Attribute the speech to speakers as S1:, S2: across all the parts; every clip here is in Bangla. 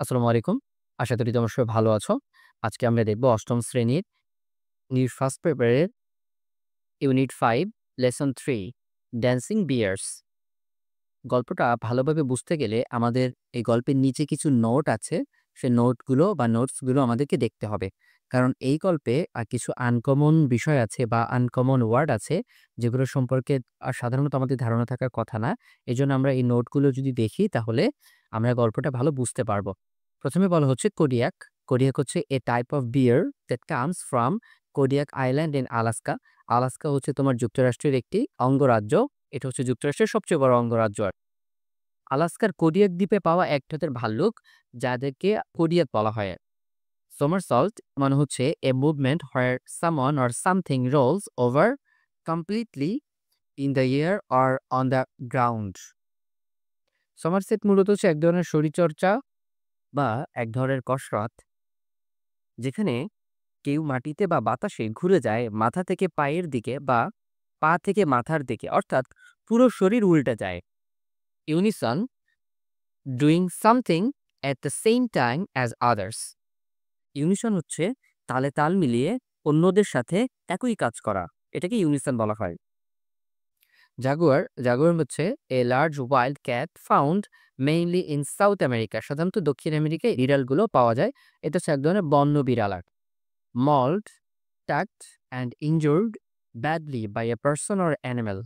S1: আসসালামু আলাইকুম। আশা করি তোমরা সবাই ভালো আছো। আজকে আমরা দেখব ৮ম শ্রেণীর ফার্স্ট পেপারের ইউনিট ৫ লেসন ৩ ড্যান্সিং বিয়ার্স। গল্পটা ভালোভাবে বুঝতে গেলে আমাদের এই গল্পের নিচে কিছু নোট আছে। সেই নোটগুলো বা নোটসগুলো আমাদেরকে দেখতে হবে। কারণ এই গল্পে কিছু আনকমন বিষয় আছে বা আনকমন ওয়ার্ড আছে যেগুলো সম্পর্কে সাধারণত আমাদের ধারণা থাকার কথা না। এজন্য আমরা এই নোটগুলো যদি দেখি তাহলে আমরা গল্পটা ভালো বুঝতে পারবো। ১ম এ বলা হচ্ছে কোডিয়াক। কোডিয়াক হচ্ছে a type of bear that comes from Kodiak island in Alaska. Alaska হচ্ছে তোমার যুক্তরাষ্ট্রের একটি অঙ্গরাজ্য। এটা হচ্ছে যুক্তরাষ্ট্রের সবচেয়ে বড় অঙ্গরাজ্য। আলাস্কার কোডিয়াক দ্বীপে পাওয়া এক জাতের ভাল্লুক যাদেরকে কোডিয়াক বলা হয়। সোমারসল্ট মানে হচ্ছে a movement where someone or something rolls over completely in the air or on the ground. Somersault মূলত হচ্ছে এক ধরনের শরীরচর্চা বা এক ধরনের কসরত যেখানে কেউ মাটিতে বা বাতাসে ঘুরে যায় মাথা থেকে পায়ের দিকে বা পা থেকে মাথার দিকে, অর্থাৎ পুরো শরীর উল্টে যায়। Unison doing something at the same time as others. Unison হচ্ছে তালে তাল মিলিয়ে অন্যদের সাথে একই কাজ করা, এটাকে ইউনিসন বলা হয়। জাগুয়ার জাগুয়ার হচ্ছে a large wild cat found mainly in south America. সাধারণত দক্ষিণ আমেরিকায় বিড়ালগুলো পাওয়া যায়। এটা হচ্ছে এক ধরনের বন্য বিড়াল। Mauled, tucked and injured badly by a person or animal.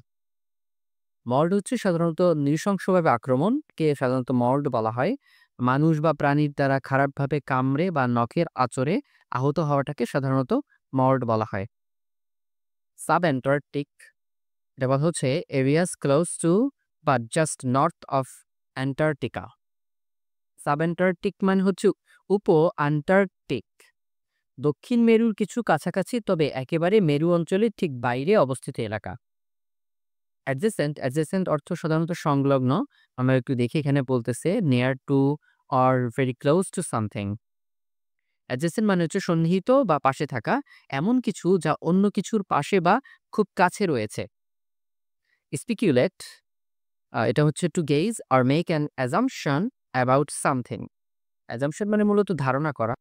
S1: Mauled হচ্ছে সাধারণত নৃশংসভাবে আক্রমণকে সাধারণত মল্ড বলা হয়। মানুষ বা প্রাণীর দ্বারা খারাপভাবে কামড়ে বা নখের আঁচড়ে আহত হওয়াটাকে সাধারণত মল্ড বলা হয়। সাব অ্যান্টার্কটিক, এটা বলা হচ্ছে এরিয়াস ক্লোজ টু বা just north of Antarctica. Sub Antarctic মানে হচ্ছে উপ আন্টার্কটিক, দক্ষিণ মেরুর কিছু কাছাকাছি তবে একেবারে মেরু অঞ্চলের ঠিক বাইরে অবস্থিত এলাকা। অ্যাডজেসেন্ট, অ্যাডজেসেন্ট অর্থ সাধারণত সংলগ্ন। আমরা একটু দেখি এখানে বলতেছে near to or very close to something. Adjacent মানে হচ্ছে সন্নিহিত বা পাশে থাকা, এমন কিছু যা অন্য কিছুর পাশে বা খুব কাছে রয়েছে। স্পিকিউলেট, এটা হচ্ছে to gauge or make an assumption about something. Assumption মানে মূলত ধারণা করা।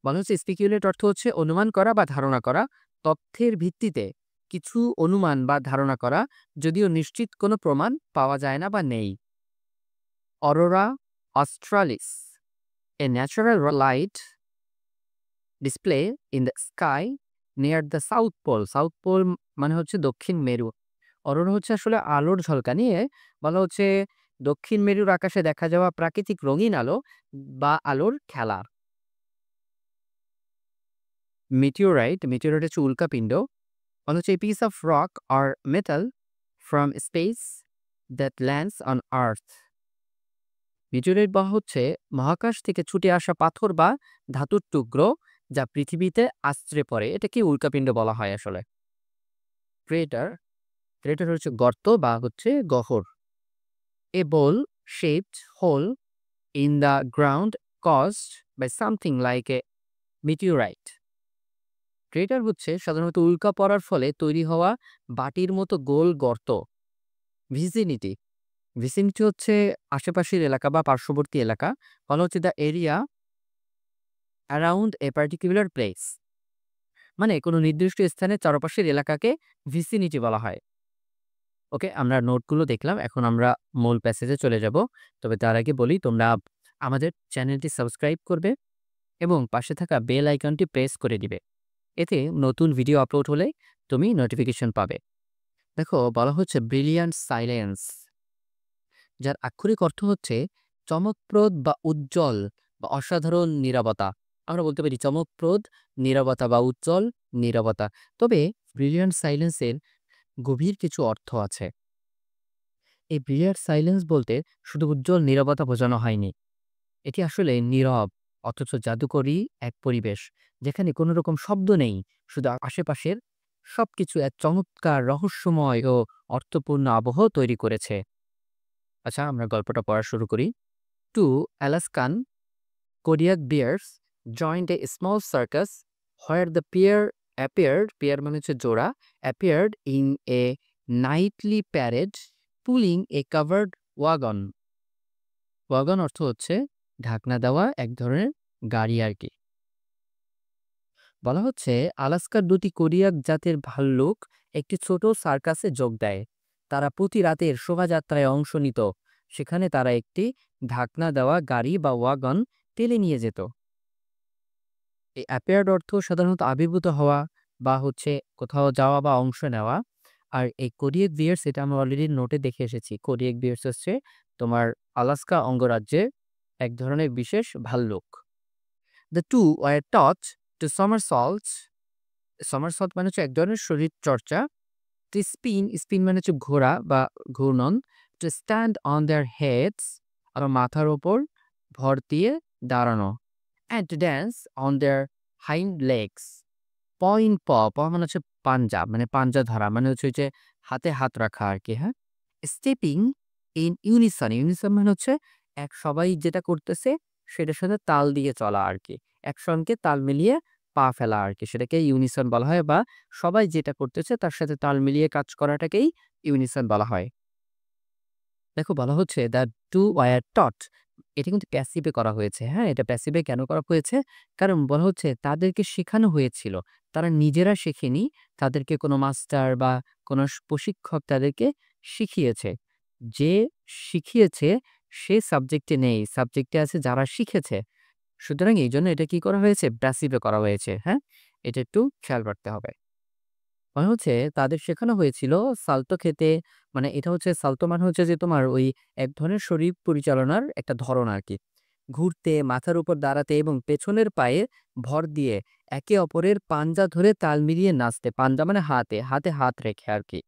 S1: বলা হচ্ছে স্পিকিউলেট অর্থ হচ্ছে অনুমান করা বা ধারণা করা, তথ্যের ভিত্তিতে কিছু অনুমান বা ধারণা করা যদিও নিশ্চিত কোনো প্রমাণ পাওয়া যায় না বা নেই। Aurora australis, a natural light display in the sky near the south pole. South pole মানে হচ্ছে দক্ষিণ মেরু। অরোরা হচ্ছে আসলে আলোর ঝলকানি। বলা হচ্ছে দক্ষিণ মেরুর আকাশে দেখা যাওয়া প্রাকৃতিক রঙিন আলো বা আলোর খেলা। মিটিওরাইট, মিটিওরাইট হচ্ছে উল্কাপিণ্ড। বলা হচ্ছে a piece of rock or metal from space that lands on earth. মিটিওরাইট বা হচ্ছে মহাকাশ থেকে ছুটে আসা পাথর বা ধাতুর টুকরো যা পৃথিবীতে আছড়ে পড়ে, এটাকে উল্কাপিণ্ড বলা হয় আসলে। ক্রেটার, ক্রেটার হচ্ছে গর্ত বা হচ্ছে গহ্বর। এ bowl shaped hole in the ground caused by something like a meteorite. Crater হচ্ছে সাধারণত উল্কা পড়ার ফলে তৈরি হওয়া বাটির মতো গোল গর্ত। ভিসিনিটি, ভিসিনিটি হচ্ছে আশেপাশের এলাকা বা পার্শ্ববর্তী এলাকা। বলা হচ্ছে the area around a particular place, মানে কোনো নির্দিষ্ট স্থানের চারপাশের এলাকাকে ভিসিনিটি বলা হয়। ওকে, আমরা নোটগুলো দেখলাম, এখন আমরা মূল প্যাসেজে চলে যাব। তবে তার আগে বলি তোমরা আমাদের চ্যানেলটি সাবস্ক্রাইব করবে এবং পাশে থাকা বেল আইকনটি প্রেস করে দিবে। এতে নতুন ভিডিও আপলোড হলে তুমি নোটিফিকেশন পাবে। দেখো বলা হচ্ছে ব্রিলিয়ান্ট সাইলেন্স, যার আক্ষরিক অর্থ হচ্ছে চমকপ্রদ বা উজ্জ্বল বা অসাধারণ নীরবতা। আমরা বলতে পারি চমকপ্রদ নীরবতা বা উজ্জ্বল নীরবতা। তবে ব্রিলিয়ান্ট সাইলেন্সের গভীর কিছু অর্থ আছে। এই ব্রিলিয়ান্ট সাইলেন্স বলতে শুধু উজ্জ্বল নীরবতা বোঝানো হয়নি। এটি আসলে নীরব অথচ জাদুকরী এক পরিবেশ যেখানে কোনো রকম শব্দ নেই, শুধু আশেপাশের সবকিছু এক চমৎকার রহস্যময় ও অর্থপূর্ণ আবহ তৈরি করেছে। আচ্ছা, আমরা গল্পটা পড়া শুরু করি। Two Alaskan Kodiak bears joined a small circus where the pair মানে হচ্ছে জোড়া, appeared in a nightly parade pulling a covered wagon. Wagon অর্থ হচ্ছে ঢাকনা দেওয়া এক ধরনের গাড়ি আর কি। বলা হচ্ছে আলাস্কার 2টি কোডিয়াক জাতের ভাল্লুক একটি ছোট সার্কাসে যোগ দেয়। তারা প্রতি রাতের শোভাযাত্রায় অংশ নিত। সেখানে তারা একটি ঢাকনা দেওয়া গাড়ি বা ওয়াগন টেনে নিয়ে যেত। এই অ্যাপিয়ার্ড অর্থ সাধারণত আবির্ভূত হওয়া বা হচ্ছে কোথাও যাওয়া বা অংশ নেওয়া। আর এই কোডিয়াক বিয়ার্স এটা আমরা অলরেডি নোটে দেখে এসেছি। কোডিয়াক বিয়ার্স হচ্ছে তোমার আলাস্কা অঙ্গরাজ্যের এক ধরনের বিশেষ ভাল্লুক। The two were taught to somersault. Somersault মানে হচ্ছে এক ধরনের শরীর চর্চা। টু স্পিন, স্পিন মানে হচ্ছে ঘোরা বা ঘূর্ণন। To stand on their heads, আর মাথার ওপর ভর দিয়ে দাঁড়ানো। And to dance on their hind legs. Point প, প মানে হচ্ছে পাঞ্জা, মানে পাঞ্জা ধরা, মানে হচ্ছে ওই যে হাতে হাত রাখা আর কি, হ্যাঁ? স্টেপিং ইন ইউনিসন, ইউনিসন মানে হচ্ছে এক সবাই যেটা করতেছে সেটার সাথে তাল দিয়ে চলা আর কি, একসঙ্গে তাল মিলিয়ে পা ফেলা আর কি, সেটাকে ইউনিসন বলা হয়, বা সবাই যেটা করতেছে তার সাথে তাল মিলিয়ে কাজ করাটাকেই ইউনিসন বলা হয়। দেখো বলা হচ্ছে দ্য টু ওয়ার টট, এটা কিন্তু প্যাসিভে করা হয়েছে। হ্যাঁ, এটা প্যাসিভে কেন করা হয়েছে? কারণ বলা হচ্ছে তাদেরকে শেখানো হয়েছিল, তারা নিজেরা শেখেনি, তাদেরকে কোনো মাস্টার বা কোনো প্রশিক্ষক তাদেরকে শিখিয়েছে। যে শিখিয়েছে সে সাবজেক্টে নেই, সাবজেক্টে আছে যারা শিখেছে। সুতরাং এই জন্য এটা কি করা হয়েছে? প্যাসিভে করা হয়েছে। হ্যাঁ, এটা একটু খেয়াল রাখতে হবে। মনে হচ্ছে তাদের শেখানো হয়েছিল সালতো খেতে, মানে এটা হচ্ছে সালতো মানে হচ্ছে যে তোমার ওই এক ধরনের শরীর পরিচালনার একটা ধরন আর কি। ঘুরতে, মাথার উপর দাঁড়াতে এবং পেছনের পায়ে ভর দিয়ে একে অপরের পাঞ্জা ধরে তাল মিলিয়ে নাচতে। পাঞ্জা মানে হাতে হাতে হাত রেখে আর কি।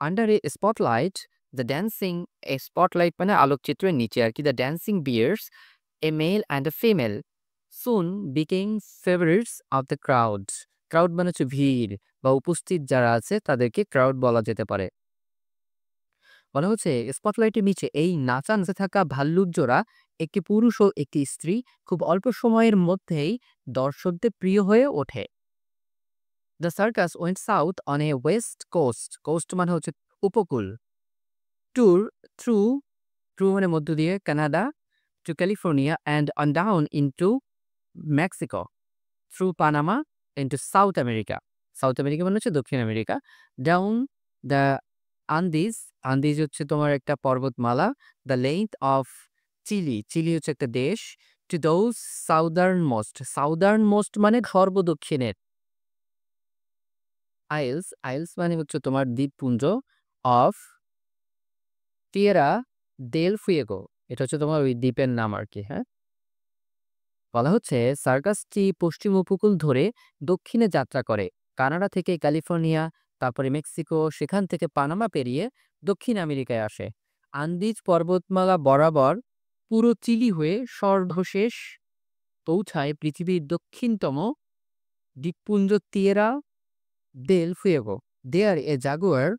S1: Under a spotlight, the dancing, a spotlight মানে আলোকচিত্রের নিচে আর কি, the dancing bears, a male and a female, soon became favourites of the crowd. Crowd মানে হচ্ছে ভিড় বা উপস্থিত যারা আছে তাদেরকে ক্রাউড বলা যেতে পারে। বলা হচ্ছে স্পটলাইটের নিচে এই নাচে থাকা ভাল্লুক জোড়া, একটি পুরুষ ও একটি স্ত্রী, খুব অল্প সময়ের মধ্যেই দর্শকদের প্রিয় হয়ে ওঠে। The circus went south on a west coast, coast মানে হচ্ছে উপকূল, ট্যুর থ্রু, থ্রু মানে মধ্য দিয়ে, Canada, to California and on down into Mexico, through Panama into South America. South America মানে হচ্ছে দক্ষিণ আমেরিকা। ডাউন দ্য আন্দিজ, আন্দিজ হচ্ছে তোমার একটা পর্বতমালা। The length of Chile, Chile হচ্ছে একটা দেশ। To those southernmost, southernmost মানে সর্বদক্ষিণের। আইলস, আইলস মানে হচ্ছে তোমার দ্বীপপুঞ্জ। অফ টিয়েরা দেল ফুয়েগো, এটা হচ্ছে তোমার ওই দ্বীপের নাম আর কি, হ্যাঁ? বলা হচ্ছে সার্কাসটি পশ্চিম উপকূল ধরে দক্ষিণে যাত্রা করে, কানাডা থেকে ক্যালিফোর্নিয়া, তারপরে মেক্সিকো, সেখান থেকে পানামা পেরিয়ে দক্ষিণ আমেরিকায় আসে। আন্দিজ পর্বতমালা বরাবর পুরো চিলি হয়ে সর্বশেষ পৌঁছায় পৃথিবীর দক্ষিণতম দ্বীপপুঞ্জ তিয়ারা দেল ফুয়েগো। দেয়ার এ জাগুয়ার,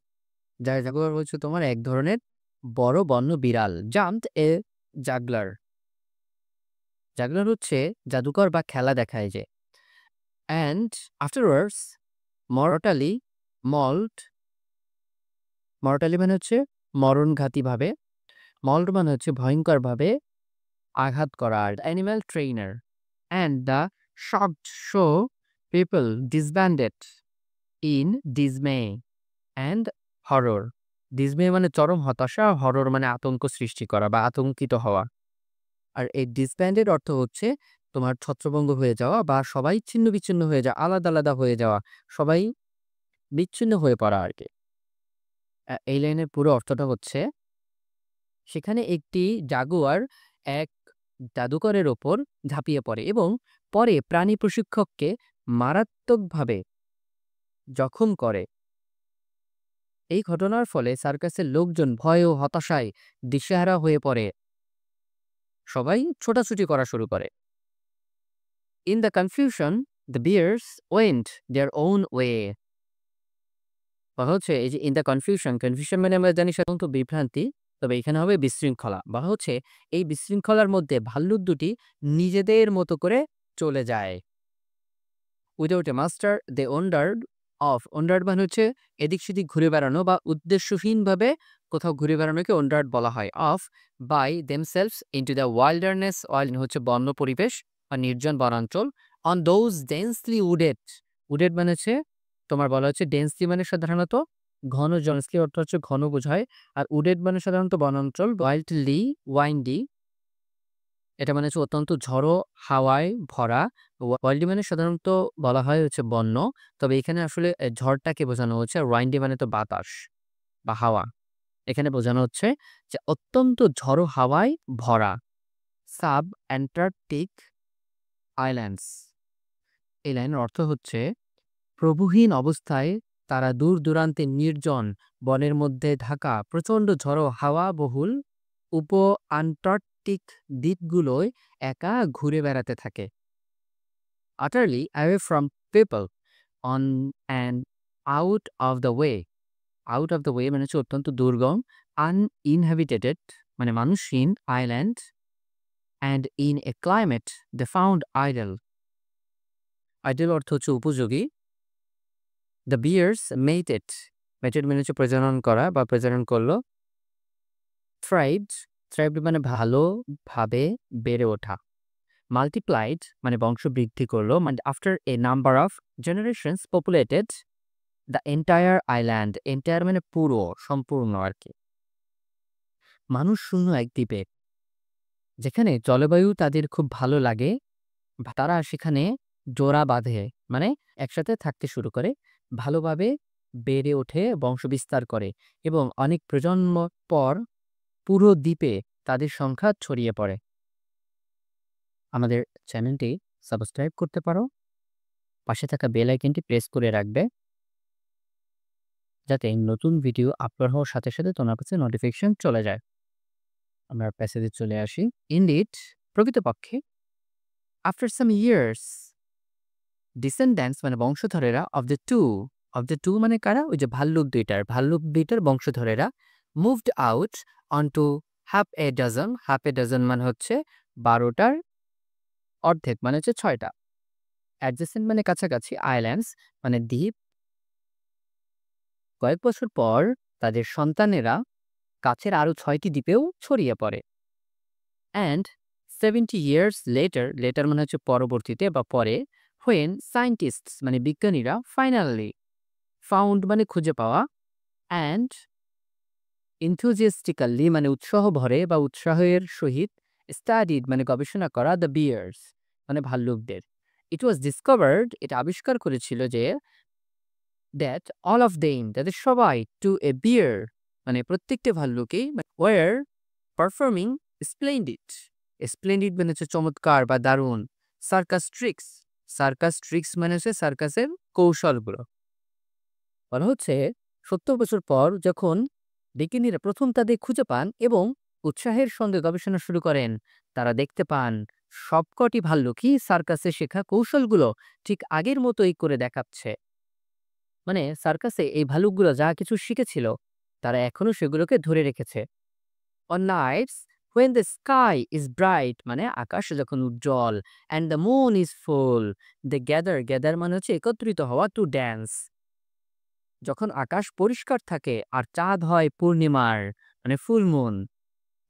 S1: যার জাগুয়ার হচ্ছে তোমার এক ধরনের বড় বন্য বিড়াল। জাম্পড এ জাগলার, জাগলার হচ্ছে জাদুকর বা খেলা দেখায় যে। And afterwards mortally mauled, mortally মানে হচ্ছে মরণঘাতীভাবে, মল্ট মানে হচ্ছে ভয়ঙ্করভাবে আঘাত করা। আর animal trainer and the shocked show people disbanded in dismay and horror. Dismay মানে চরম হতাশা, হরর মানে আতঙ্ক সৃষ্টি করা বা আতঙ্কিত হওয়া। আর এই ডিসব্যান্ডেড অর্থ হচ্ছে তোমার ছত্রভঙ্গ হয়ে যাওয়া বা সবাই ছিন্ন বিচ্ছিন্ন হয়ে যাওয়া, আলাদা আলাদা হয়ে যাওয়া, সবাই বিচ্ছিন্ন হয়ে পড়া আর কি। এই লাইনের পুরো অর্থটা হচ্ছে সেখানে একটি জাগুয়ার এক জাদুকরের ওপর ঝাঁপিয়ে পড়ে এবং পরে প্রাণী প্রশিক্ষককে মারাত্মকভাবে জখম করে। এই ঘটনার ফলে সার্কাসের লোকজন ভয় ও হতাশায় দিশেহারা হয়ে পড়ে, সবাই ছোটাছুটি করা শুরু করে। In the confusion the bears went their own way. বলা হচ্ছে এই যে ইন দ্য কনফিউশন, কনফিউশন মানে আমরা জানি সাধারণত বিভ্রান্তি, তবে এখানে হবে বিশৃঙ্খলা। বলা হচ্ছে এই বিশৃঙ্খলার মধ্যে ভাল্লুক দুটি নিজেদের মতো করে চলে যায়। Without a master they wandered off, wandered মানে হচ্ছে এদিক সেদিক ঘুরে বেড়ানো বা উদ্দেশ্যহীনভাবে কোথাও ঘুরে বেড়ানোকে ওয়ান্ডার্ড বলা হয়। Off by themselves into the wilderness হচ্ছে বন্য পরিবেশ বা নির্জন বনাঞ্চল। On those densely wooded, wooded মানে হচ্ছে তোমার বলা হচ্ছে ডেন্সলি মানে সাধারণত ঘন, ডেন্সলি অর্থ হচ্ছে ঘন বোঝায়। আর উডেড মানে সাধারণত বনাঞ্চল। ওয়াইল্ডলি, ওয়াইন্ডি এটা মানে হচ্ছে অত্যন্ত ঝড়ো হাওয়ায় ভরা। ওয়াইল্ডি মানে সাধারণত বলা হয় হচ্ছে বন্য, তবে এখানে আসলে ঝড়টাকে বোঝানো হচ্ছে। আর ওয়াইন্ডি মানে তো বাতাস বা হাওয়া। এখানে বোঝানো হচ্ছে যে অত্যন্ত ঝড়ো হাওয়ায় ভরা। সাব অ্যান্টার্কটিক আইল্যান্ডস, এই লাইনের অর্থ হচ্ছে প্রভুহীন অবস্থায় তারা দূর দূরান্তে নির্জন বনের মধ্যে ঢাকা প্রচণ্ড ঝড়ো হাওয়া বহুল উপ আন্টার্কটিক দ্বীপগুলোয় একা ঘুরে বেড়াতে থাকে। utterly away from people on and out of the way, out of the way মানে হচ্ছে অত্যন্ত দুর্গম। uninhabited মানে মানুষহীন island. and in a climate they found idle, idle অর্থ হচ্ছে উপযোগী। the bears mated, mated মানে হচ্ছে প্রজনন করা বা প্রজনন করলো। thrived, thrived মানে ভালোভাবে বেড়ে ওঠা। multiplied মানে বংশ বৃদ্ধি করলো, মানে after a number of generations populated the entire island, entire মানে পুরো, সম্পূর্ণ আর কি। মানুষ শূন্য এক দ্বীপে যেখানে জলবায়ু তাদের খুব ভালো লাগে, তারা সেখানে জোড়া বাঁধে, মানে একসাথে থাকতে শুরু করে, ভালোভাবে বেড়ে ওঠে, বংশবিস্তার করে এবং অনেক প্রজন্ম পর পুরো দ্বীপে তাদের সংখ্যা ছড়িয়ে পড়ে। আমাদের চ্যানেলটি সাবস্ক্রাইব করতে পারো, পাশে থাকা বেল আইকনটি প্রেস করে রাখবে যাতে নতুন ভিডিও আপলোড হওয়ার সাথে সাথে তোমার কাছে নোটিফিকেশন চলে যায়। আমরা প্যাসেজে চলে আসি। ইনডিড, প্রকৃতপক্ষে, আফটার সাম ইয়ার্স, ডিসেন্ডেন্টস মানে বংশধরেরা, অফ দ্য টু মানে কারা, ওই যে ভাল্লুক দুইটার বংশধরেরা, moved out onto half a dozen মানে হচ্ছে 12টার অর্ধেক মানে হচ্ছে 6টা। অ্যাডজেসেন্ট মানে কাছাকাছি, আইল্যান্ডস মানে দ্বীপ। কয়েক বছর পর তাদের সন্তানেরা কাছের আরো 6টি দ্বীপেও ছড়িয়ে পড়ে। অ্যান্ড 70 years later, লেটার মানে হচ্ছে পরবর্তীতে বা পরে, when scientists মানে বিজ্ঞানীরা finally found মানে খুঁজে পাওয়া, and enthusiastically মানে উৎসাহ ভরে বা উৎসাহের সহিত, studied মানে গবেষণা করা, the bears মানে ভাল্লুকদের। It was discovered, এটা আবিষ্কার করেছিল যে, that all of them তাদের সবাই, to a bear মানে প্রত্যেকটা ভাল্লুকই, were performing splendid মানে হচ্ছে চমৎকার বা দারুণ, সার্কাস ট্রিক্স মানে হচ্ছে সার্কাসের কৌশলগুলো। বলা হচ্ছে 70 বছর পর যখন বিজ্ঞানীরা প্রথম তাদের খুঁজে পান এবং উৎসাহের সঙ্গে গবেষণা শুরু করেন, তারা দেখতে পান সবকটি ভাল্লুকই সার্কাসে শেখা কৌশলগুলো ঠিক আগের মতোই করে দেখাচ্ছে। মানে সার্কাসে এই ভালুকগুলো যা কিছু শিখেছিল তারা এখনো সেগুলোকে ধরে রেখেছে। On nights when the sky is bright মানে আকাশ যখন উজ্জ্বল, and the moon is full, they gather মানে হচ্ছে একত্রিত হওয়া, to dance যখন আকাশ পরিষ্কার থাকে আর চাঁদ হয় পূর্ণিমার মানে ফুল মুন,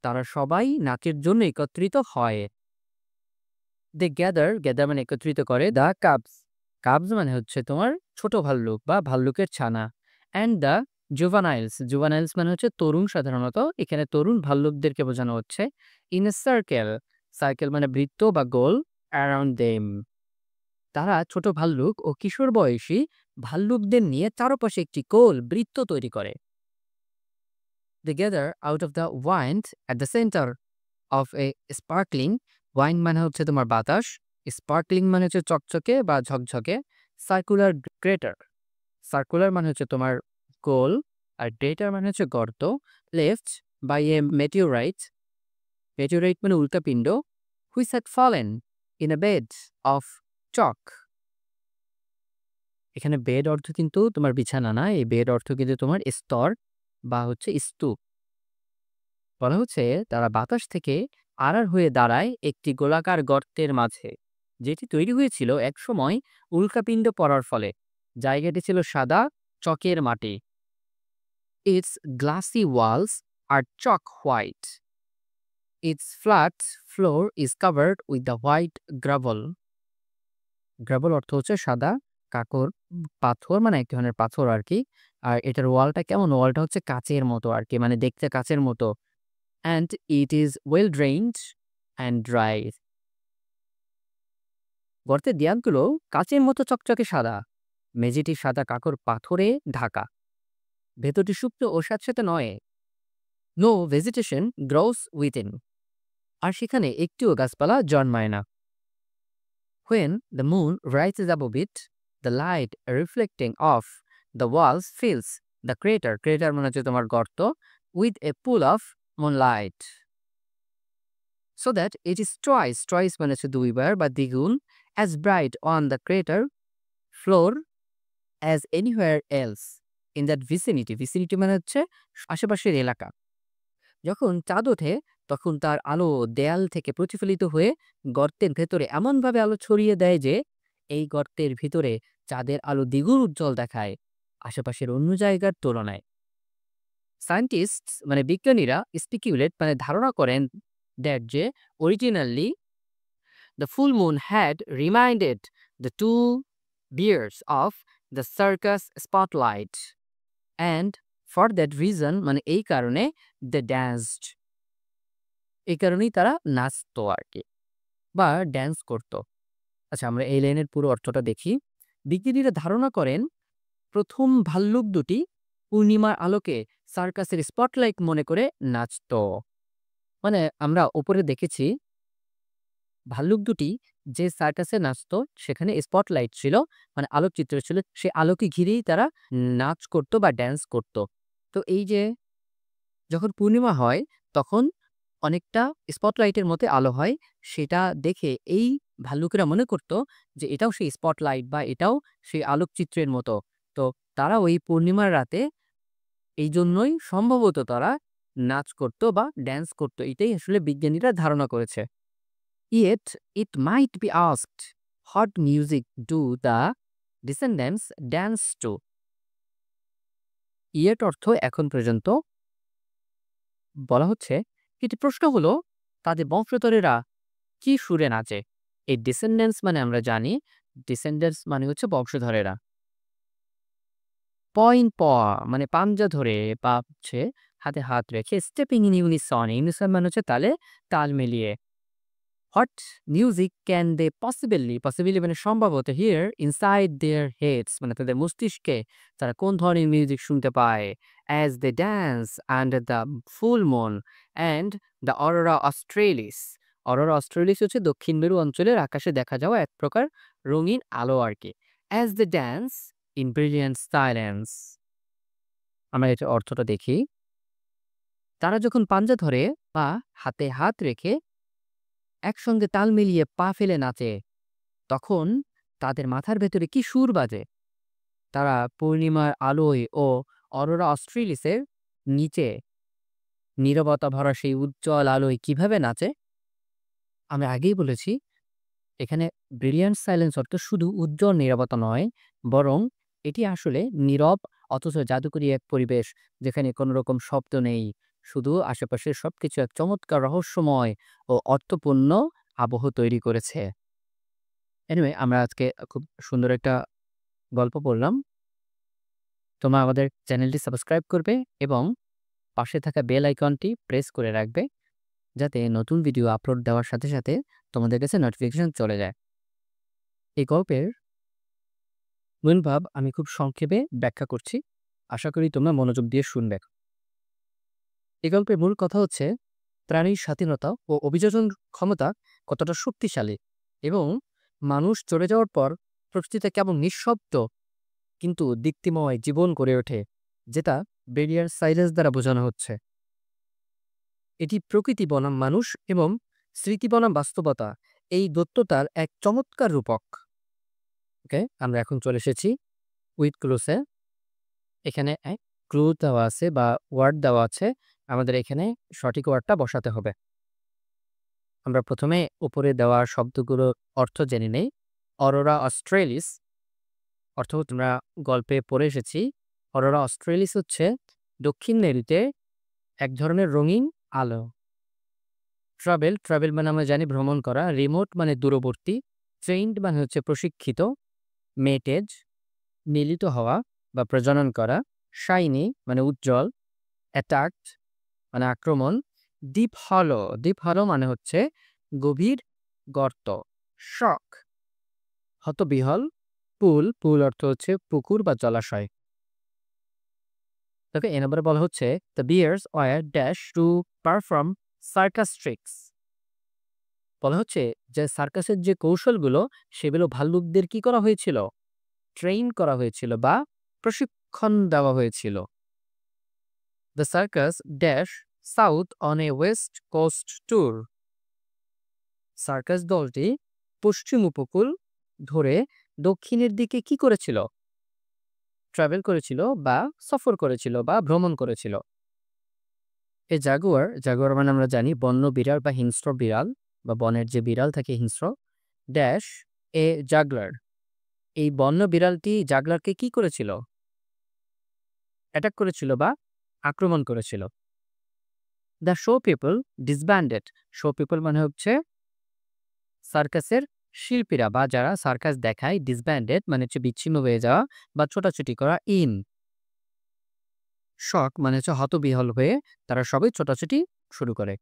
S1: তারা সবাই নাচের জন্য একত্রিত হয়। they gather মানে একত্রিত করে, the cubs মানে হচ্ছে তোমার ছোট ভাল্লুক বা ভাল্লুকের ছানা, and the juveniles মানে হচ্ছে তরুণ, সাধারণত এখানে তরুণ ভাল্লুকদেরকে বোঝানো হচ্ছে, in a circle মানে বৃত্ত বা গোল, around them তারা ছোট ভাল্লুক ও কিশোর বয়সী ভাল্লুকদের নিয়ে চারপাশে একটি গোল বৃত্ত তৈরি করে। they gather out of the wind at the center of a sparkling, wine মানে হচ্ছে তোমার বাতাস, স্পার্কলিং মানে হচ্ছে চকচকে বা ঝকঝকে, সার্কুলার মানে হচ্ছে তোমার গোল, আর গ্রেটার মানে হচ্ছে গর্ত, লেফট বাই এ মেটিওরাইট মানে উল্কাপিণ্ড, which had fallen in a bed of chalk. এখানে বেড অর্থ কিন্তু তোমার বিছানা না, এই বেড অর্থ কিন্তু তোমার স্তর বা হচ্ছে স্তূপ। বলা হচ্ছে তারা বাতাস থেকে আড়ার হয়ে দাঁড়ায় একটি গোলাকার গর্তের মাঝে, যেটি তৈরি হয়েছিল একসময় উল্কাপিণ্ড পড়ার ফলে। জায়গাটি ছিল সাদা চকের মাটি। Its glassy walls are chalk white. Its flat floor is covered with the white gravel. Gravel অর্থ হচ্ছে সাদা কাকর পাথর, মানে এক ধরনের পাথর আর কি। আর এটার ওয়ালটা কেমন? ওয়ালটা হচ্ছে কাচের মতো আর কি, মানে দেখতে কাচের মতো। And it is well drained and dry. গর্তের দেয়ালগুলো কাচের মতো চকচকে সাদা। মেঝেটি সাদা কাকর পাথরে ঢাকা। ভেতরটি শুকনো ও স্যাঁতসেঁতে নয়। No vegetation grows within. আর সেখানে একটিও গাছপালা জন্মায় না। When the moon rises above it, the light reflecting off the walls fills the crater. Crater মানে হচ্ছে তোমার গর্ত, with a pool of moonlight. So that it is twice মানে হচ্ছে দুইবার বা দ্বিগুণ, as bright on the crater floor as anywhere else in that vicinity. Vicinity মানে হচ্ছে আশেপাশের এলাকা। যখন চাঁদ ওঠে তখন তার আলো দেয়াল থেকে প্রতিফলিত হয়ে গর্তের ভেতরে এমনভাবে আলো ছড়িয়ে দেয় যে এই গর্তের ভিতরে চাঁদের আলো দ্বিগুণ উজ্জ্বল দেখায় আশেপাশের অন্য জায়গার তুলনায়। সায়েন্টিস্ট মানে বিজ্ঞানীরা স্পিকিউলেট মানে ধারণা করেন দ্যাট যে originally the full moon had reminded the two bears of the circus spotlight and for that reason মানে এই কারণে দ্য ড্যান্সড, এই কারণেই তারা নাচতো আর কি বা ড্যান্স করত। আচ্ছা, আমরা এই লাইনের পুরো অর্থটা দেখি। বিজ্ঞানীরা ধারণা করেন প্রথম ভাল্লুক দুটি পূর্ণিমার আলোকে সার্কাসের স্পটলাইট মনে করে নাচতো। মানে আমরা ওপরে দেখেছি ভাল্লুক দুটি যে সার্কাসে নাচতো সেখানে স্পটলাইট ছিল, মানে আলোকচিত্র ছিল, সে আলোকে ঘিরেই তারা নাচ করতো বা ড্যান্স করত। তো এই যে যখন পূর্ণিমা হয় তখন অনেকটা স্পটলাইটের মতো আলো হয়, সেটা দেখে এই ভাল্লুকেরা মনে করত যে এটাও সেই স্পটলাইট বা এটাও সেই আলোকচিত্রের মতো। তো তারা ওই পূর্ণিমার রাতে এই জন্যই সম্ভবত তারা নাচ করত বা ড্যান্স করত, এটাই আসলে বিজ্ঞানীরা ধারণা করেছে। Yet it might be asked, what music do the descendants dance to? Yet অর্থ এখন পর্যন্ত, বলা হচ্ছে এটি প্রশ্ন হলো তাদের বংশধরেরা কি সুরে নাচে। এই ডিসেন্ডেন্টস মানে আমরা জানি ডিসেন্ডেন্টস মানে হচ্ছে বংশধরেরা। পয়েন্ট প মানে পাঞ্জা ধরে বা হচ্ছে হাতে হাত রেখে স্টেপিং ইন ইউনিসন। ইউনিসন মানে হচ্ছে তালে তাল মিলিয়ে। What music can they possibly মানে সম্ভবত হিয়ার ইনসাইড দেয়ার হেডস মানে তাদের মস্তিষ্কে তারা কোন ধরনের মিউজিক শুনতে পায়। As they dance under the full moon and the aurora australis. Aurora australis হচ্ছে দক্ষিণ মেরু অঞ্চলের আকাশে দেখা যাওয়া এক প্রকার রঙিন আলো আর কি। As they dance in brilliant silence. আমরা এটা অর্থটা দেখি। তারা যখন পাঞ্জা ধরে বা হাতে হাত রেখে একসঙ্গে তাল মিলিয়ে পা ফেলে নাচে তখন তাদের মাথার ভেতরে কি সুর বাজে। তারা পূর্ণিমার আলোয় ও অরোরা অস্ট্রেলিসের নিচে নীরবতা ভরা সেই উজ্জ্বল আলোয় কিভাবে নাচে। আমি আগেই বলেছি এখানে ব্রিলিয়ান্ট সাইলেন্স অর্থ শুধু উজ্জ্বল নীরবতা নয়, বরং এটি আসলে নীরব অথচ জাদুকরী এক পরিবেশ যেখানে কোনো রকম শব্দ নেই, শুধু আশেপাশের সবকিছু এক চমৎকার রহস্যময় ও অর্থপূর্ণ আবহ তৈরি করেছে। এনিওয়ে, আমরা আজকে খুব সুন্দর একটা গল্প পড়লাম। তোমরা আমাদের চ্যানেলটি সাবস্ক্রাইব করবে এবং পাশে থাকা বেল আইকনটি প্রেস করে রাখবে যাতে নতুন ভিডিও আপলোড দেওয়ার সাথে সাথে তোমাদের কাছে নোটিফিকেশন চলে যায়। এই গল্পের মূল ভাব আমি খুব সংক্ষেপে ব্যাখ্যা করছি, আশা করি তোমরা মনোযোগ দিয়ে শুনবে। এই গল্পের মূল কথা হচ্ছে প্রাণীর স্বাধীনতা ও অভিযোজন ক্ষমতা কতটা শক্তিশালী এবং মানুষ চলে যাওয়ার পর প্রকৃতিতে কেমন নিঃশব্দ কিন্তু দীপ্তিময় জীবন গড়ে ওঠে, যেটা ব্রেডিয়ার সাইলেন্স দ্বারা বোঝানো হচ্ছে। এটি প্রকৃতি বনাম মানুষ এবং স্মৃতি বনাম বাস্তবতা এই দত্ততার এক চমৎকার রূপক। ওকে, আমরা এখন চলে এসেছি উইথ ক্লুসে। এখানে ক্লু দেওয়া আছে বা ওয়ার্ড দেওয়া আছে, আমাদের এখানে সঠিক ওয়ার্ডটা বসাতে হবে। আমরা প্রথমে উপরে দেওয়া শব্দগুলোর অর্থ জেনে নেই। অরোরা অস্ট্রেলিস অর্থ তোমরা গল্পে পড়ে এসেছি। অরোরা অস্ট্রেলিস হচ্ছে দক্ষিণ মেরুতে এক ধরনের রঙিন আলো। ট্রাভেল মানে আমরা জানি ভ্রমণ করা। রিমোট মানে দূরবর্তী। ট্রেইনড মানে হচ্ছে প্রশিক্ষিত। মেটেজ মিলিত হওয়া বা প্রজনন করা। শাইনি মানে উজ্জ্বল। অ্যাটাকড মানে আক্রমণ। ডিপ হলো মানে হচ্ছে গভীর গর্ত। শক হতবিহল। পুল অর্থ হচ্ছে পুকুর বা জলাশয়। তবে এ নম্বরে বলা হচ্ছে the bears were dash to perform circus tricks. বলা হচ্ছে যে সার্কাসের যে কৌশলগুলো সেগুলো ভাল্লুকদের কি করা হয়েছিল? ট্রেইন করা হয়েছিল বা প্রশিক্ষণ দেওয়া হয়েছিল। The circus dash south on a west coast tour. সার্কাস দলটি পশ্চিম উপকূল ধরে দক্ষিণের দিকে কি করেছিল? ট্রাভেল করেছিল বা সফর করেছিল বা ভ্রমণ করেছিল। এ জাগুয়ার মানে আমরা জানি বন্য বিড়াল বা হিংস্র বিড়াল বা বনের যে বিড়াল থাকে হিংস্র। Dash a juggler. এই বন্য বিড়ালটি জাগলারকে কি করেছিল? অ্যাটাক করেছিল বা আক্রমণ করেছিল। The show people disbanded. Show people মানে হচ্ছে সার্কাসের শিল্পীরা বা যারা সার্কাস দেখায়। ডিসব্যান্ডেড মানে হচ্ছে বিচ্ছিন্ন হয়ে যাওয়া বা ছোটাছুটি করা। ইন শক মানে হচ্ছে হতবিহল হয়ে তারা সবাই ছোটাছুটি শুরু করে।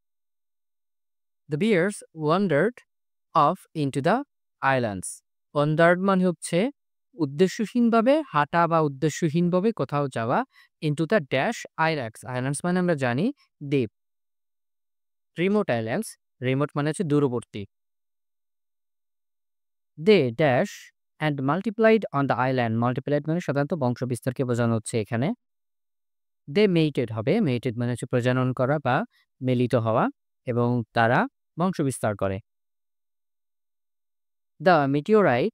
S1: The bears wandered off into the islands. Wandered মানে হচ্ছে উদ্দেশ্যহীনভাবে হাঁটা বা উদ্দেশ্যহীনভাবে কোথাও যাওয়া। Into the dash islands. Islands মানে আমরা জানি দ্বীপ। Remote islands. রিমোট মানে হচ্ছে দূরবর্তী। They dash and multiplied on the island. Multiplied মানে সাধারণত বংশবিস্তারকে বোঝানো হচ্ছে এখানে। দে মেইটেড হবে। মেইটেড মানে হচ্ছে প্রজনন করা বা মিলিত হওয়া এবং তারা বংশবিস্তার করে। The meteorite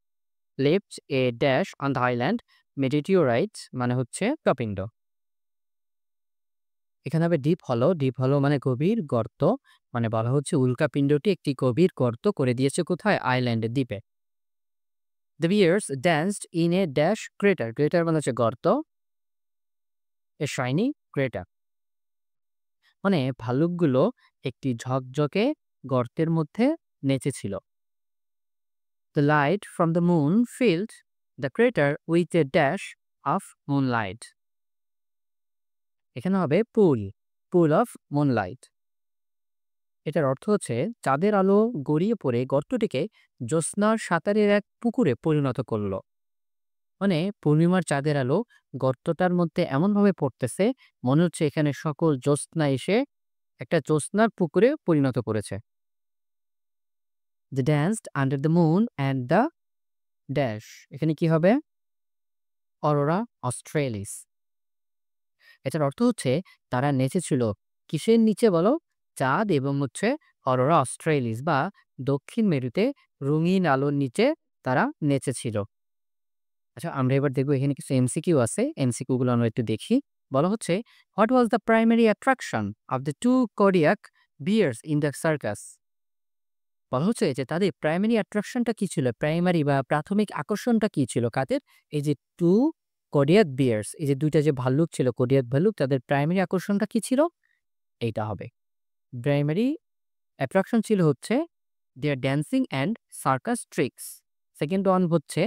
S1: left a dash on the island. Meteorite মানে হচ্ছে টপিন্ড। এখানে হবে ডিপ হলো মানে গভীর গর্ত। মানে বলা হচ্ছে উল্কাপিণ্ডটি একটি গভীর গর্ত করে দিয়েছে কোথায়? আইল্যান্ডের দ্বীপে। The bears danced in a dash crater. Crater মানে হচ্ছে গর্ত। এ শাইনি ক্রেটার মানে ভালুকগুলো একটি ঝকঝকে গর্তের মধ্যে নেচেছিল। The light from the moon filled the crater with a dash of moonlight. এখানে হবে পুল অফ মুনলাইট। এটার অর্থ হচ্ছে চাঁদের আলো গড়িয়ে পড়ে গর্তটিকে জ্যোৎস্নার সাঁতারের এক পুকুরে পরিণত করল। মানে পূর্ণিমার চাঁদের আলো গর্তটার মধ্যে এমনভাবে পড়তেছে মনে হচ্ছে এখানে সকল জ্যোৎস্না এসে একটা জ্যোৎস্নার পুকুরে পরিণত করেছে। The danced under the moon and the dash. এখানে কি হবে? অরোরা অস্ট্রেলিস। এটার অর্থ হচ্ছে তারা নেচেছিল কিসের নিচে বলো? চাঁদ এবং হচ্ছে অরোরা অস্ট্রেলিস বা দক্ষিণ মেরুতে রঙিন আলোর নিচে তারা নেচেছিল। আচ্ছা, আমরা এবার দেখবো এখানে কিছু এমসিকিউ আছে। এমসিকিউ গুলো আমরা একটু দেখি। বলা হচ্ছে what was the primary attraction of the two Kodiak bears in the circus. বলা হচ্ছে যে তাদের প্রাইমারি অ্যাট্রাকশনটা কি ছিল? প্রাইমারি বা প্রাথমিক আকর্ষণটা কি ছিল কাদের? এই যে টু কোডিয়াক বিয়ার্স, এই যে দুইটা যে ভাল্লুক ছিল কোডিয়াক ভাল্লুক, তাদের প্রাইমারি আকর্ষণটা কি ছিল? এইটা হবে। প্রাইমারি অ্যাট্রাকশন ছিল হচ্ছে their dancing and circus tricks. Second one হচ্ছে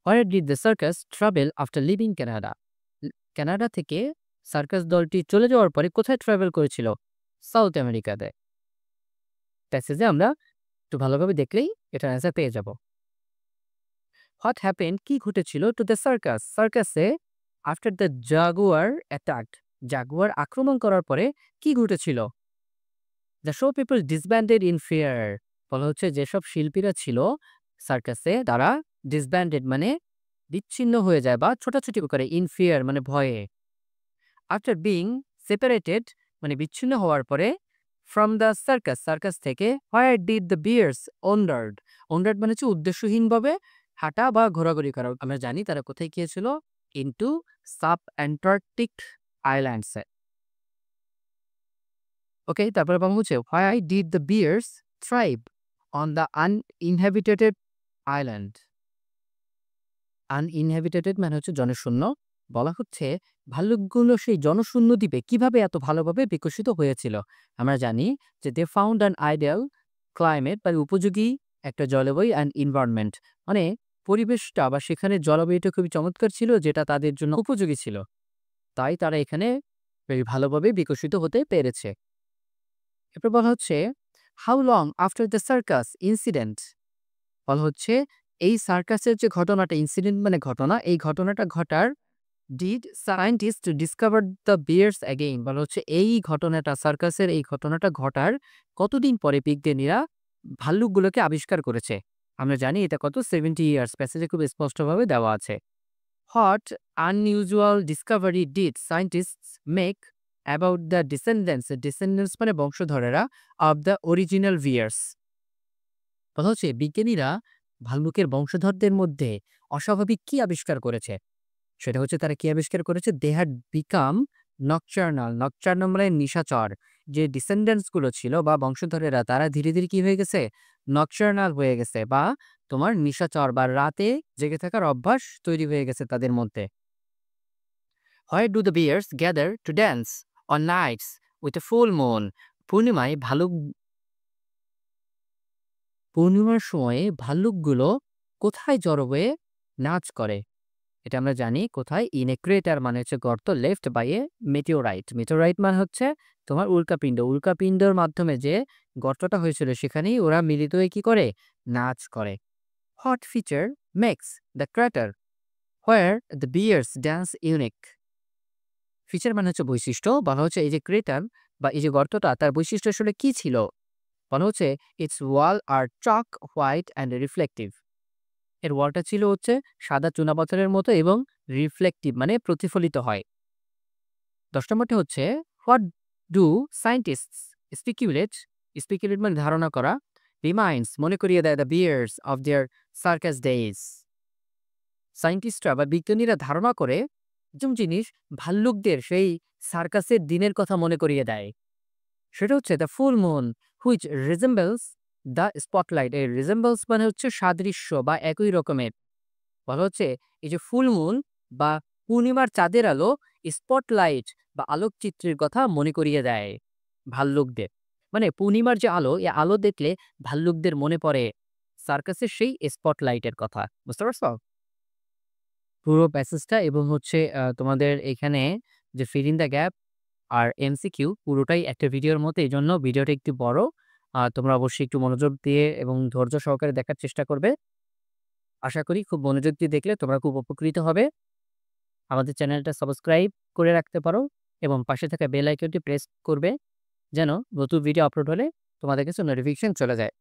S1: where did the circus travel after leaving Canada. Canada থেকে সার্কাস দলটি চলে যাওয়ার পরে কোথায় ট্রাভেল করেছিল? সাউথ আমেরিকাতে। প্যাসেজে আমরা একটু ভালোভাবে দেখলেই এটার অ্যান্সার পেয়ে যাব। হোয়াট হ্যাপেন্ড কি ঘটেছিল টু দ্য সার্কাস সার্কাসে after the jaguar attacked. Jaguar আক্রমণ করার পরে কি ঘটেছিল? The show people disbanded in fear. বলা হচ্ছে যেসব শিল্পীরা ছিল সার্কাসে তারা ডিসব্যান্ডেড মানে বিচ্ছিন্ন হয়ে যায় বা ছোটাছুটি করে। ইন ফিয়ার মানে ভয়ে। আফটার বিং সেপারেটেড মানে বিচ্ছিন্ন হওয়ার পরে ফ্রম দ্য সার্কাস সার্কাস থেকে where did the bears wandered. Wandered মানে হচ্ছে উদ্দেশ্যহীনভাবে হাঁটা বা ঘোরাঘুরি করা। আমরা জানি তারা কোথায় গিয়েছিল? ইনটু সাব অ্যান্টার্কটিক আইল্যান্ডসে। ওকে, তারপরে বলা হচ্ছে why did the bears thrive on the uninhabited island. Uninhabited মানে হচ্ছে জনশূন্য বলা হচ্ছে ভাল্লুকগুলো সেই জনশূন্য দ্বীপে কিভাবে এত ভালোভাবে বিকশিত হয়েছিল। আমরা জানি যে they found an ideal climate বা উপযোগী একটা জলবায়ু অ্যান্ড এনভায়রনমেন্ট, মানে পরিবেশটা বা সেখানে জলবায়ুটা খুবই চমৎকার ছিল যেটা তাদের জন্য উপযোগী ছিল। তাই তারা এখানে বেশ ভালোভাবে বিকশিত হতে পেরেছে। এরপর বলা হচ্ছে how long after the circus incident. বলা হচ্ছে এই সার্কাসের যে ঘটনাটা, ইনসিডেন্ট মানে ঘটনা, এই ঘটনাটা ঘটার did scientist discover the bears again. বলা হচ্ছে এই ঘটনাটা, সার্কাসের এই ঘটনাটা ঘটার কতদিন পরে বিজ্ঞানীরা ভাল্লুকগুলোকে আবিষ্কার করেছে। আমরা জানি এটা কত 70 ইয়ার্স, প্যাসেজে খুব স্পষ্টভাবে দেওয়া আছে। What unusual discovery did scientists make about the descendants মানে বংশধরেরা অব দ্য অরিজিনাল বিয়ার্স। কথা হচ্ছে বিজ্ঞানীরা ভাল্লুকের বংশধরদের মধ্যে অস্বাভাবিক কি আবিষ্কার করেছে। সেটা হচ্ছে তারা কি আবিষ্কার করেছে, দে হ্যাড বিকাম নকচার্নাল মানে নিশাচর। যে ডিসেন্ডেন্টস গুলো ছিল বা বংশধরেরা তারা ধীরে ধীরে কি হয়ে গেছে, নকচার্নাল হয়ে গেছে, বা তোমার নিশাচর বা রাতে জেগে থাকার অভ্যাস তৈরি হয়ে গেছে তাদের মধ্যে। Where do the bears gather to dance on nights with a full moon. পূর্ণিমায় পূর্ণিমার সময়ে ভাল্লুকগুলো কোথায় জড়ো হয়ে নাচ করে। এটা আমরা জানি কোথায়, ইন এ ক্রেটার মানে হচ্ছে গর্ত, লেফট বাই এ মেটিওরাইট। মেটিওরাইট মানে হচ্ছে তোমার উল্কাপিণ্ড। উল্কাপিণ্ডের মাধ্যমে যে গর্তটা হয়েছিল সেখানেই ওরা মিলিত হয়ে কি করে, নাচ করে। What feature makes the crater where the bears dance unique. Feature মানে হচ্ছে বৈশিষ্ট্য। বলা হচ্ছে এই যে ক্রেটার বা এই যে গর্তটা, তার বৈশিষ্ট্য আসলে কি ছিল। বলা হচ্ছে its wall are chalk white and reflective. এর ওয়ালটা ছিল হচ্ছে সাদা চুনাপাথরের মতো এবং রিফ্লেকটিভ মানে প্রতিফলিত হয়। ১০ নম্বরটি হচ্ছে what do scientists speculate. Speculate মানে ধারণা করা, রিমাইন্ডস মনে করিয়ে দেয় the bears of their circus days. সায়েন্টিস্টরা বা বিজ্ঞানীরা ধারণা করে একজন জিনিস ভাল্লুকদের সেই সার্কাসের দিনের কথা মনে করিয়ে দেয়। সেটা হচ্ছে the full moon which resembles the spotlight. এই রিজেম্বলস মানে হচ্ছে সাদৃশ্য বা একই রকমের। বলা হচ্ছে এই যে ফুল মুন বা পূর্ণিমার চাঁদের আলো স্পটলাইট বা আলোকচিত্রের কথা মনে করিয়ে দেয় ভাল্লুকদের। মানে পূর্ণিমার যে আলো, এই আলো দেখলে ভাল্লুকদের মনে পড়ে সার্কাসের সেই স্পটলাইটের কথা। বুঝতে পারছো পুরো প্যাসেজটা? এবং হচ্ছে তোমাদের এখানে যে ফিল ইন দ্য গ্যাপ আর এমসিকিউ পুরোটাই একটা ভিডিওর মতো, এই জন্য ভিডিওটা একটু বড়। তোমরা অবশ্যই একটু মনোযোগ দিয়ে এবং ধৈর্য সহকারে দেখার চেষ্টা করবে। আশা করি খুব মনোযোগ দিয়ে দেখলে তোমরা খুব উপকৃত হবে। আমাদের চ্যানেলটা সাবস্ক্রাইব করে রাখতে পারো এবং পাশে থাকা বেল আইকনটি প্রেস করবে যেন নতুন ভিডিও আপলোড হলে তোমাদের কাছে নোটিফিকেশন চলে যায়।